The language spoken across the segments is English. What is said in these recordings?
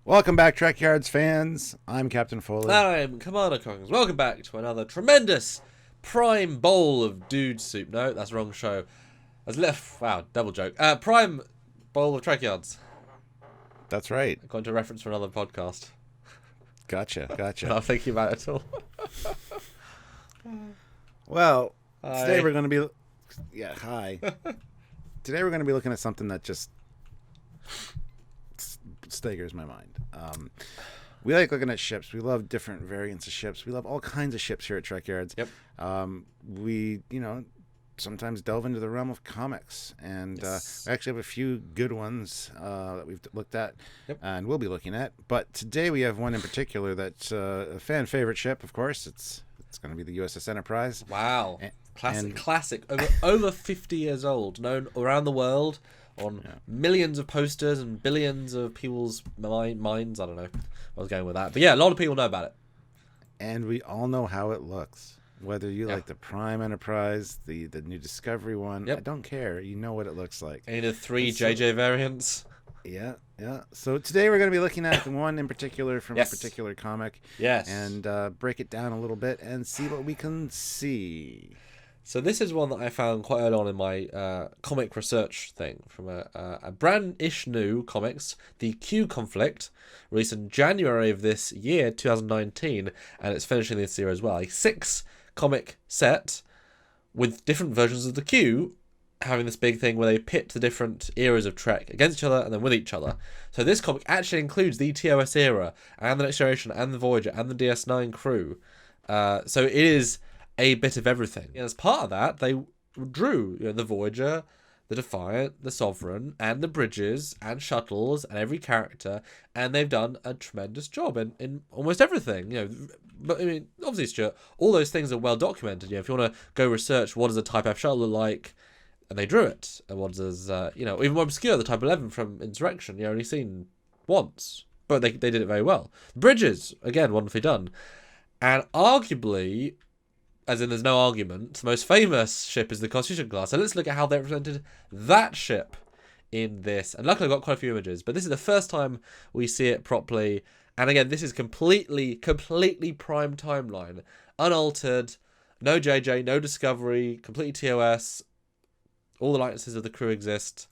Welcome back, Trekyards fans. I'm Captain Foley. I'm Commander Coggins. Welcome back to another tremendous prime bowl of dude soup. No, that's the wrong show. That's left. Wow, double joke. Prime bowl of Trekyards. That's right. Going to reference for another podcast. Gotcha. I'm thinking about it at all. Well, Hi. today we're going to be... Yeah, hi. Today we're going to be looking at something that just staggers my mind. We like looking at ships. We love different variants of ships. We love all kinds of ships here at Trekyards. Yep. We, sometimes delve into the realm of comics, and Yes. we actually have a few good ones that we've looked at. Yep. And we'll be looking at. But today we have one in particular that's a fan favorite ship. Of course, it's going to be the USS Enterprise. Wow. And- Classic. Over 50 years old. Known around the world on millions of posters and billions of people's minds. I don't know. I was going with that. But yeah, a lot of people know about it. And we all know how it looks. Whether you like the Prime Enterprise, the new Discovery one, I don't care. You know what it looks like. Any of the three JJ variants. Yeah. So today we're going to be looking at the one in particular from a particular comic. Yes. And break it down a little bit and see what we can see. So this is one that I found quite early on in my comic research thing from a brand-ish new comics, The Q Conflict, released in January of this year, 2019, and it's finishing this year as well. A 6-comic set with different versions of the Q, having this big thing where they pit the different eras of Trek against each other and then with each other. So this comic actually includes the TOS era, and the Next Generation, and the Voyager, and the DS9 crew. So it is a bit of everything. And as part of that, they drew the Voyager, the Defiant, the Sovereign, and the bridges, and shuttles, and every character, and they've done a tremendous job in almost everything. But I mean, obviously, Stuart, all those things are well documented. If you want to go research what does a Type F shuttle look like, and they drew it, and what does even more obscure, the Type 11 from Insurrection, only seen once, but they did it very well. Bridges, again, wonderfully done, and arguably, as in there's no argument, the most famous ship is the Constitution class. So let's look at how they represented that ship in this. And luckily I've got quite a few images, but this is the first time we see it properly. And again, this is completely prime timeline. Unaltered, no JJ, no Discovery, completely TOS. All the likenesses of the crew exist.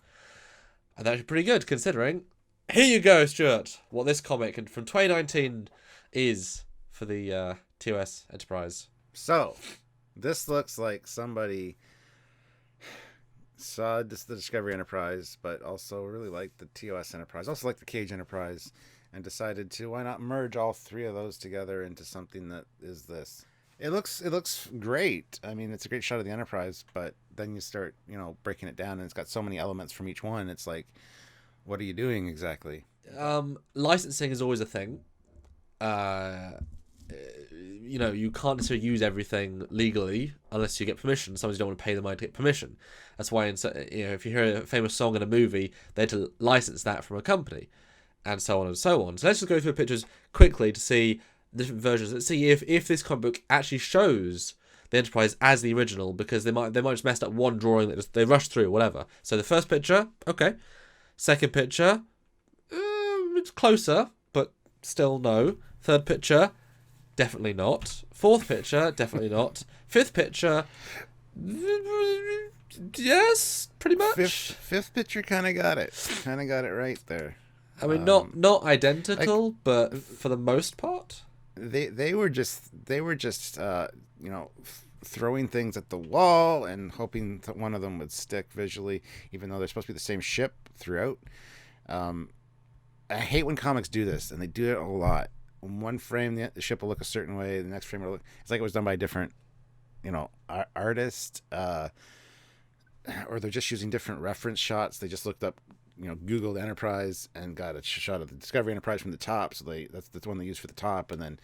And that's pretty good considering. Here you go, Stuart, what this comic from 2019 is for the TOS Enterprise. So, this looks like somebody saw the Discovery Enterprise, but also really liked the TOS Enterprise, also liked the Cage Enterprise, and decided to, why not merge all three of those together into something that is this. It looks great. I mean, it's a great shot of the Enterprise, but then you start, breaking it down, and it's got so many elements from each one. It's like, what are you doing exactly? Licensing is always a thing. You can't necessarily use everything legally unless you get permission. Sometimes you don't want to pay the money to get permission. That's why, if you hear a famous song in a movie, they had to license that from a company, and so on and so on. So let's just go through the pictures quickly to see the different versions. Let's see if this comic book actually shows the Enterprise as the original, because they might just messed up one drawing that they rushed through, whatever. So the first picture, okay. Second picture, it's closer, but still no. Third picture, definitely not. Fourth picture, definitely not. Fifth picture, yes, pretty much. Fifth picture kind of got it. Kind of got it right there. I mean, not identical, but for the most part, they were just throwing things at the wall and hoping that one of them would stick visually, even though they're supposed to be the same ship throughout. I hate when comics do this, and they do it a lot. In one frame, the ship will look a certain way. The next frame will look... It's like it was done by a different, artist. Or they're just using different reference shots. They just looked up, Googled Enterprise and got a shot of the Discovery Enterprise from the top. So that's the one they used for the top. And then...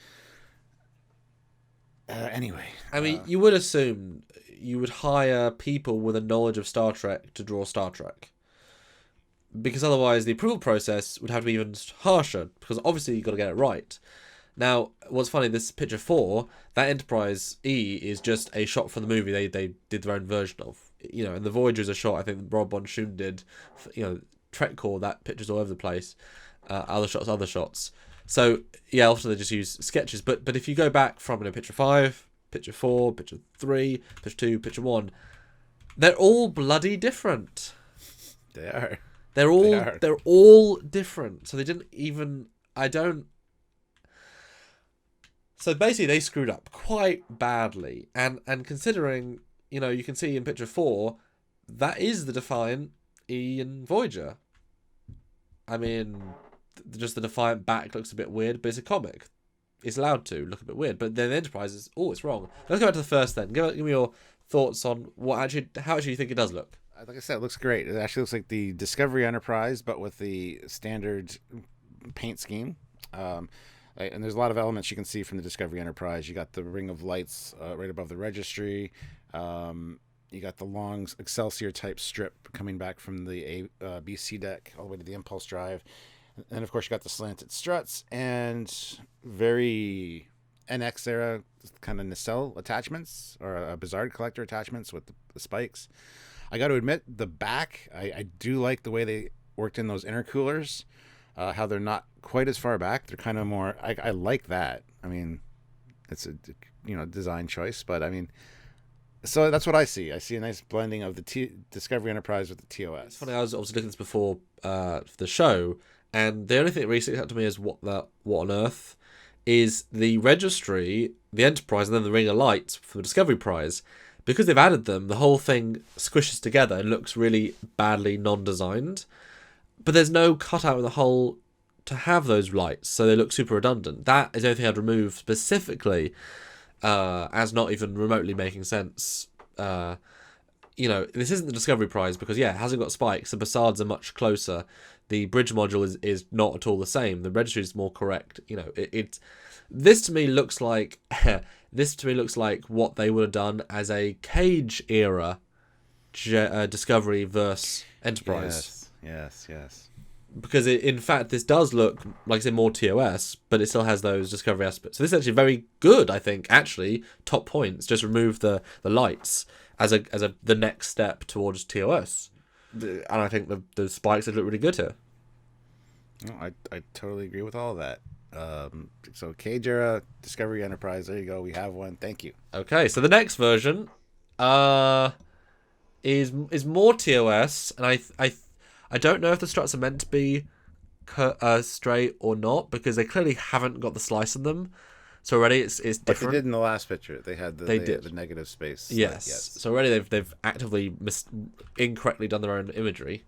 anyway. I mean, you would assume you would hire people with a knowledge of Star Trek to draw Star Trek. Because otherwise the approval process would have to be even harsher, because obviously you've got to get it right. Now, what's funny, this picture 4, that Enterprise E is just a shot from the movie they did their own version of. And the Voyager is a shot I think Rob Bonshoon did. Trek Core, that picture's all over the place. other shots. So yeah, often they just use sketches. But if you go back from picture 5, picture 4, picture 3, picture 2, picture 1, they're all bloody different. They are. They're all different. So they didn't even. So basically, they screwed up quite badly, and considering you can see in picture 4, that is the Defiant E and Voyager. I mean, just the Defiant back looks a bit weird, but it's a comic. It's allowed to look a bit weird, but then the Enterprise is it's wrong. Let's go back to the first then. Give me your thoughts on how actually you think it does look. Like I said, it looks great. It actually looks like the Discovery Enterprise, but with the standard paint scheme. And there's a lot of elements you can see from the Discovery Enterprise. You got the ring of lights right above the registry. You got the long Excelsior type strip coming back from the BC deck all the way to the impulse drive. And of course, you got the slanted struts and very NX era kind of nacelle attachments or a Bizarre collector attachments with the spikes. I got to admit, the back, I do like the way they worked in those intercoolers, how they're not quite as far back. They're kind of more, I like that. I mean, it's a design choice, but I mean, so that's what I see. I see a nice blending of the Discovery Enterprise with the TOS. It's funny, I was obviously looking at this before the show, and the only thing that really sticks out to me is what on earth is the registry, the Enterprise, and then the ring of lights for the Discovery prize. Because they've added them, the whole thing squishes together and looks really badly non-designed. But there's no cutout in the hole to have those lights, so they look super redundant. That is the only thing I'd remove specifically as not even remotely making sense. This isn't the Discovery prize because, it hasn't got spikes. The Bassards are much closer. The bridge module is not at all the same. The registry is more correct. This to me looks like what they would have done as a Cage era Discovery versus Enterprise. Yes. Because in fact this does look like I say more TOS, but it still has those Discovery aspects. So this is actually very good, I think. Actually, top points. Just remove the lights as the next step towards TOS, and I think the spikes look really good here. No, I totally agree with all of that. So Cage era Discovery Enterprise, there you go, we have one. Thank you. Okay, so the next version is more TOS, and I don't know if the struts are meant to be straight or not, because they clearly haven't got the slice in them. So already it's different. But they did in the last picture. They had the negative space. Yes. So already they've actively incorrectly done their own imagery.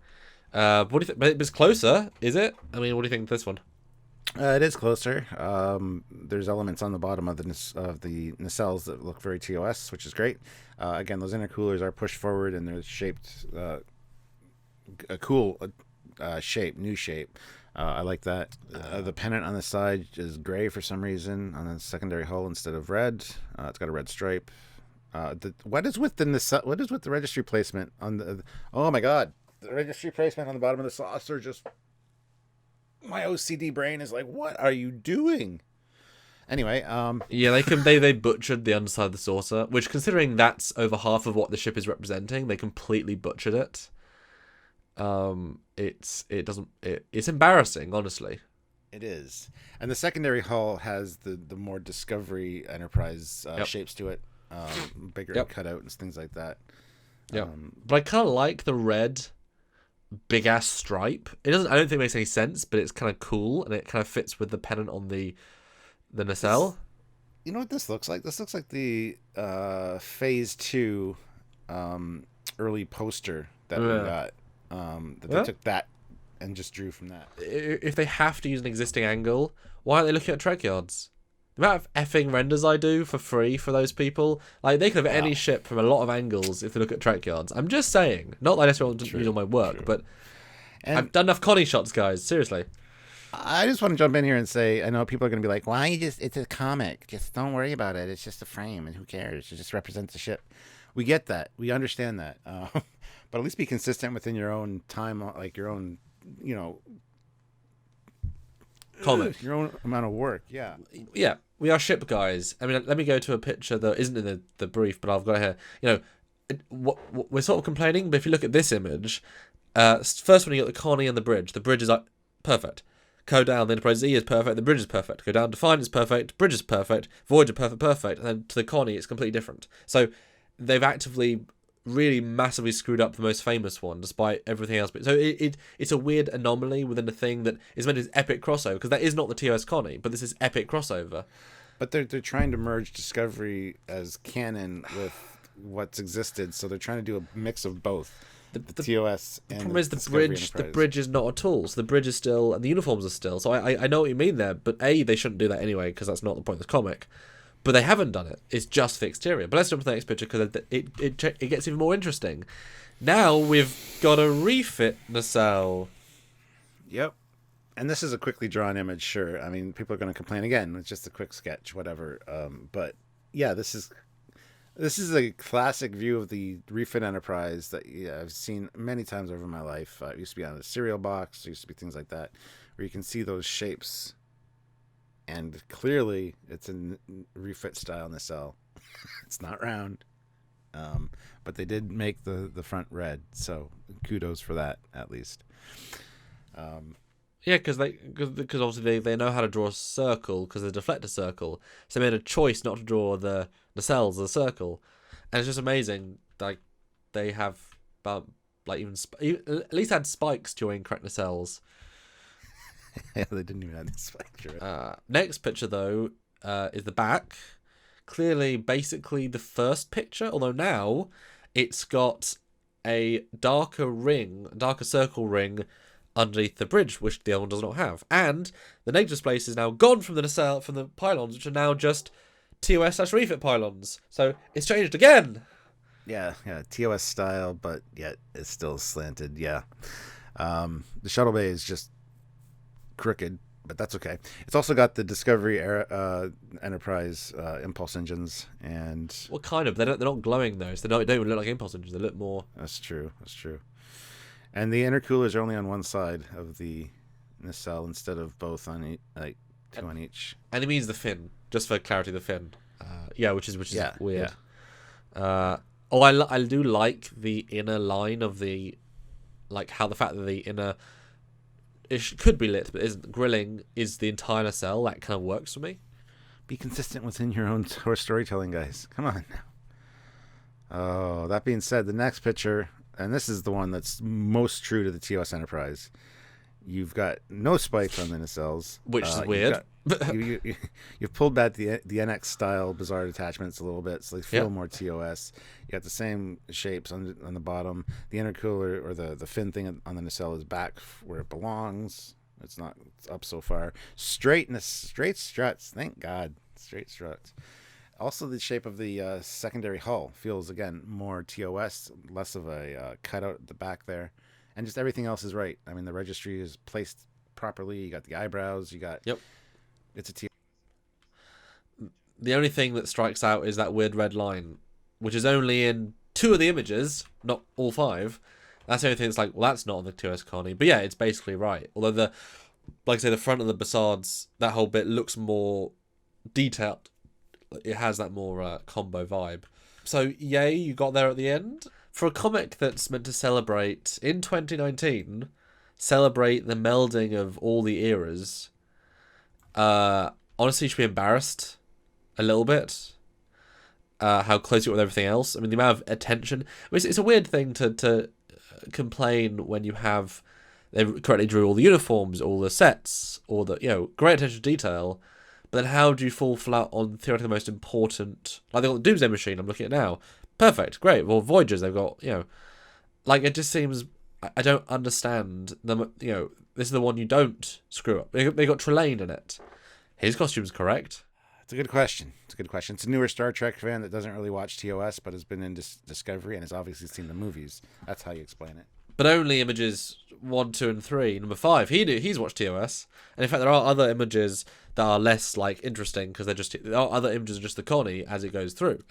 What do you think? It's closer, is it? I mean, what do you think of this one? It is closer. There's elements on the bottom of the nacelles that look very TOS, which is great. Again, those intercoolers are pushed forward and they're shaped a cool shape, new shape. I like that. The pennant on the side is gray for some reason on the secondary hull instead of red. It's got a red stripe. What is with the registry placement on the? Oh my God, the registry placement on the bottom of the saucer just. My OCD brain is like, what are you doing? Anyway, they butchered the underside of the saucer, which, considering that's over half of what the ship is representing, they completely butchered it. It's embarrassing, honestly. It is, and the secondary hull has the more Discovery Enterprise shapes to it, bigger cutout and things like that. Yeah, but I kind of like the red. Big ass stripe. I don't think it makes any sense, but it's kind of cool and it kind of fits with the pennant on the nacelle. You know what this looks like? This looks like the Phase 2 early poster that we got. They took that and just drew from that. If they have to use an existing angle, why aren't they looking at Trekyards? The amount of effing renders I do for free for those people, like they could have any ship from a lot of angles if they look at Trekyards. I'm just saying, not that I necessarily want to use all my work, but I've done enough Connie shots, guys. Seriously. I just want to jump in here and say, I know people are going to be like, why it's a comic. Just don't worry about it. It's just a frame and who cares? It just represents the ship. We get that. We understand that. But at least be consistent within your own time, like your own, comic. Your own amount of work, yeah. Yeah, we are ship guys. I mean, let me go to a picture that isn't in the brief, but I've got it here. We're sort of complaining, but if you look at this image, first one you got the Connie and the bridge. The bridge is like perfect. Go down, the Enterprise E is perfect, the Bridge is perfect. Go down, Defiant is perfect, Bridge is perfect, Voyager perfect, and then to the Connie it's completely different. So they've actively really massively screwed up the most famous one, despite everything else. So it's a weird anomaly within a thing that is meant as epic crossover, because that is not the TOS Connie, but this is epic crossover. But they're trying to merge Discovery as canon with what's existed, so they're trying to do a mix of both. The TOS and the problem is the bridge is not a tool, so the bridge is still, and the uniforms are still. So I know what you mean there, but A, they shouldn't do that anyway, because that's not the point of this comic. But they haven't done it. It's just the exterior. But let's jump to the next picture, because it gets even more interesting. Now we've got a refit nacelle. Yep. And this is a quickly drawn image, sure. I mean, people are going to complain again. It's just a quick sketch, whatever. But yeah, this is a classic view of the refit Enterprise that I've seen many times over my life. It used to be on a cereal box. It used to be things like that, where you can see those shapes. And clearly, it's a refit style nacelle. It's not round. But they did make the front red, so kudos for that, at least. Yeah, because obviously they know how to draw a circle because they deflect a circle. So they made a choice not to draw the nacelles as a circle, and it's just amazing. Like they have, even at least had spikes during correct nacelles. Yeah, they didn't even have the spike. Next picture though is the back. Clearly, basically the first picture, although now it's got a darker circle ring underneath the bridge, which the other one does not have. And the negative space is now gone from the nacelle, from the pylons, which are now just TOS/refit pylons. So it's changed again. Yeah, TOS style, but yet it's still slanted. Yeah, the shuttle bay is just crooked, but that's okay. It's also got the Discovery era, Enterprise impulse engines, and what kind of? They're not glowing though. So they don't even look like impulse engines. They look more. That's true. And the intercoolers are only on one side of the nacelle instead of both on two on each. And it means the fin, just for clarity, the fin. Which is weird. Yeah. I do like the inner line of the, like how the fact that the inner could be lit but isn't, grilling is the entire nacelle. That kind of works for me. Be consistent within your own storytelling, guys. Come on now. Oh, that being said, the next picture, and this is the one that's most true to the TOS Enterprise. You've got no spikes on the nacelles, which is weird. You've pulled back the NX style bizarre attachments a little bit, so they feel more TOS. You got the same shapes on the bottom. The intercooler or the fin thing on the nacelle is back where it belongs. It's not up so far. Straight struts. Thank God, straight struts. Also, the shape of the secondary hull feels, again, more TOS, less of a cutout at the back there. And just everything else is right. I mean, the registry is placed properly. You got the eyebrows. You got... Yep. It's a TOS. The only thing that strikes out is that weird red line, which is only in 2 of the images, not all 5. That's the only thing that's like, well, that's not on the TOS Connie. But yeah, it's basically right. Although like I say, the front of the Bassards, that whole bit looks more detailed. It has that more combo vibe. So, yay, you got there at the end. For a comic that's meant to celebrate, in 2019, celebrate the melding of all the eras, honestly, you should be embarrassed a little bit. How close you are with everything else. I mean, the amount of attention. It's a weird thing to complain when you have... They correctly drew all the uniforms, all the sets, all the, great attention to detail. But then how do you fall flat on theoretically the most important... Like, they've got the Doomsday Machine I'm looking at now. Perfect, great. Well, Voyagers, they've got, Like, it just seems... I don't understand them, this is the one you don't screw up. They got Trelane in it. His costume's correct. It's a good question. It's a newer Star Trek fan that doesn't really watch TOS, but has been in Discovery and has obviously seen the movies. That's how you explain it. But only images 1, 2, and 3. Number 5, he's watched TOS. And in fact, there are other images that are less interesting because there are other images of just the Connie as it goes through.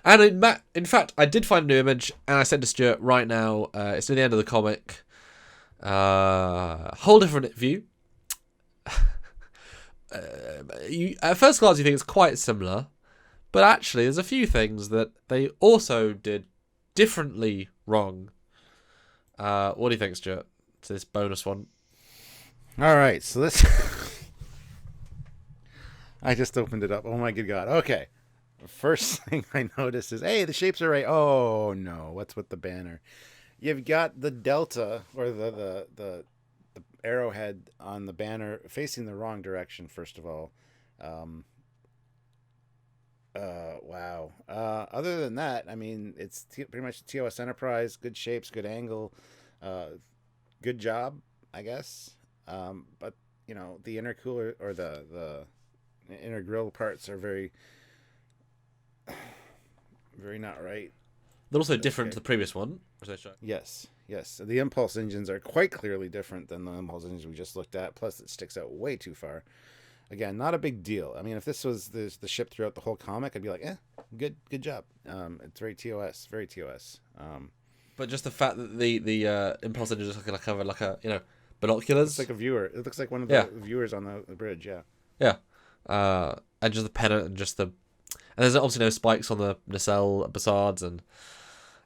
And in fact, I did find a new image and I sent to Stuart right now. It's near the end of the comic. Whole different view. At first glance, you think it's quite similar, but actually, there's a few things that they also did differently wrong. What do you think, Stuart, to this bonus one? All right, so this. I just opened it up. Oh my good God. Okay. First thing I notice is, hey, the shapes are right. Oh no, what's with the banner? You've got the delta or the arrowhead on the banner facing the wrong direction. First of all, um, wow. Other than that, I mean, it's pretty much TOS Enterprise. Good shapes, good angle, uh, good job, I guess. But you know, the intercooler or the inner grill parts are very not right. They're also different Okay. to the previous one, as they show. Yes, yes. The impulse engines are quite clearly different than the impulse engines we just looked at. Plus, it sticks out way too far. Again, not a big deal. I mean, if this was the ship throughout the whole comic, I'd be like, good job. It's very TOS, very TOS. But just the fact that the impulse engine is like a It's binoculars. like a viewer. It looks like one of Yeah, the viewers on the bridge. Yeah. yeah. And just the pennant and just the and there's obviously no spikes on the nacelle basards and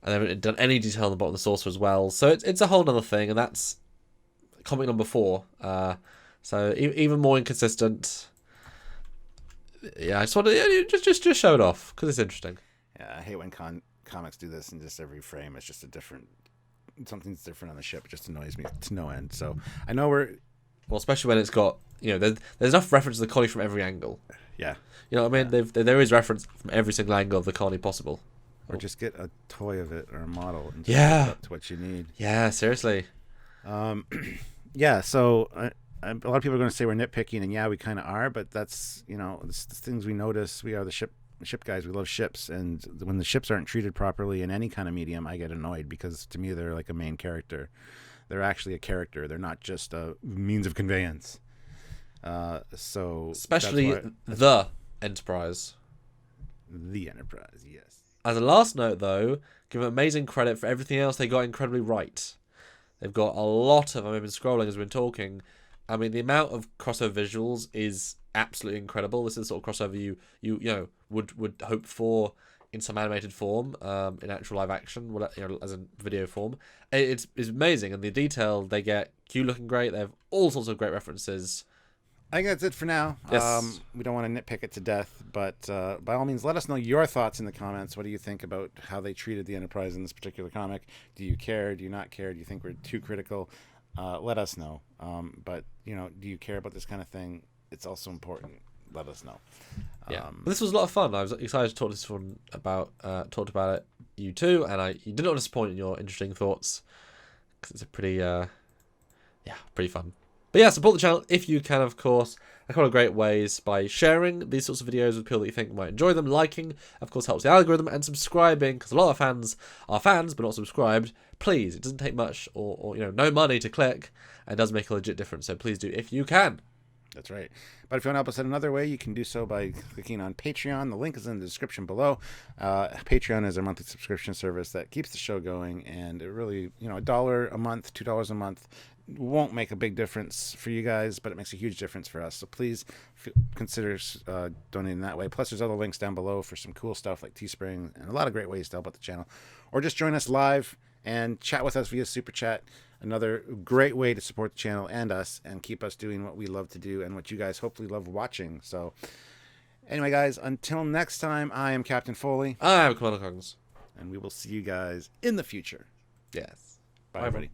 they haven't done any detail on the bottom of the saucer as well. So it's a whole other thing, and that's comic number 4. So even more inconsistent. Yeah, I just want to just show it off because it's interesting. Yeah, I hate when comics do this, and just every frame is just a different. Something's different on the ship. It just annoys me to no end. So I know Well, especially when it's got there's enough reference to the collie from every angle. Yeah. You know what I mean? Yeah. There is reference from every single angle of the collie possible. Or just get a toy of it or a model and just Yeah. hook it up to what you need. Yeah, seriously. Yeah, so a lot of people are going to say we're nitpicking, and yeah, we kind of are, but that's, it's the things we notice. We are the ship guys. We love ships, and when the ships aren't treated properly in any kind of medium, I get annoyed because to me they're like a main character. They're actually a character. They're not just a means of conveyance. So Especially that's why, the Enterprise. the Enterprise, yes. As a last note, though, give them amazing credit for everything else they got incredibly right. They've got a lot of. I've been scrolling as we've been talking. I mean, the amount of crossover visuals is absolutely incredible. This is the sort of crossover you would hope for in some animated form, in actual live action, as in video form. It's amazing, and the detail they get. Q looking great. They have all sorts of great references. I think that's it for now. Yes. We don't want to nitpick it to death, but by all means, let us know your thoughts in the comments. What do you think about how they treated the Enterprise in this particular comic? Do you care? Do you not care? Do you think we're too critical? Let us know. But, do you care about this kind of thing? It's also important. Let us know. Yeah, but this was a lot of fun. I was excited to talk to this one talked about it. You too, and you did not disappoint in your interesting thoughts because it's a pretty fun. But yeah, support the channel if you can, of course. A couple of great ways by sharing these sorts of videos with people that you think might enjoy them. Liking, of course, helps the algorithm, and subscribing, because a lot of fans are fans but not subscribed. Please, it doesn't take much or no money to click, and it does make a legit difference. So please do if you can. That's right. But if you want to help us out another way, you can do so by clicking on Patreon. The link is in the description below. Patreon is our monthly subscription service that keeps the show going, and it really, $1 a month, $2 a month won't make a big difference for you guys, but it makes a huge difference for us. So please consider donating that way. Plus, there's other links down below for some cool stuff like Teespring and a lot of great ways to help out the channel. Or just join us live and chat with us via Super Chat. Another great way to support the channel and us and keep us doing what we love to do and what you guys hopefully love watching. So anyway, guys, until next time, I am Captain Foley. I'm Commander Coggins. And we will see you guys in the future. Yes. Bye, everybody.